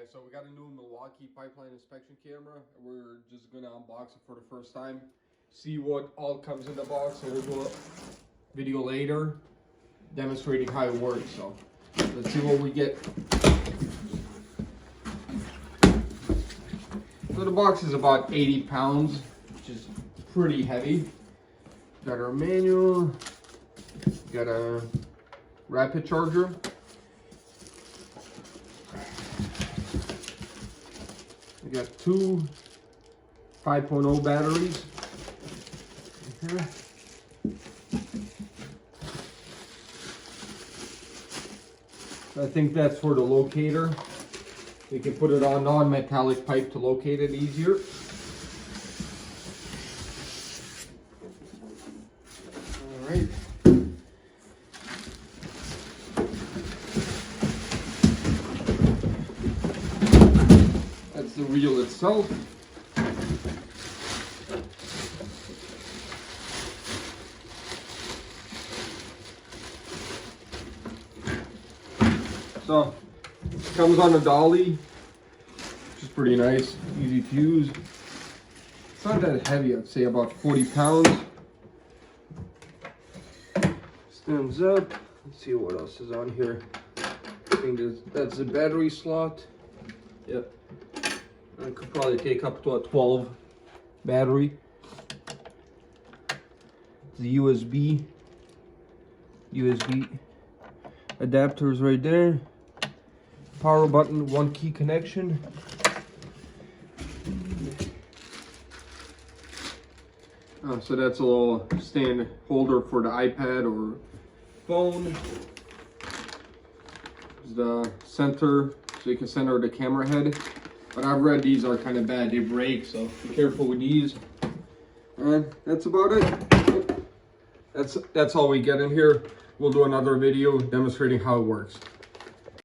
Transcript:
guys, so we got a new Milwaukee Pipeline inspection camera. We're just gonna unbox it for the first time, see what all comes in the box, and we'll do a video later demonstrating how it works. So let's see what we get. So the box is about 80 pounds, which is pretty heavy. Got our manual, got a rapid charger. We got two 5.0 batteries here. I think that's for the locator. We can put it on non-metallic pipe to locate it easier. All right. That's the reel itself. So it comes on a dolly, which is pretty nice, easy to use. It's not that heavy, I'd say about 40 pounds. Stands up. Let's see what else is on here. I think that's the battery slot. Yep. I could probably take up to a 12 battery. The USB adapters right there. Power button, one key connection. So that's a little stand holder for the iPad or phone. There's the center, so you can center the camera head. But I've read these are kind of bad, they break, so be careful with these. And that's about it. That's all we get in here. We'll do another video demonstrating how it works.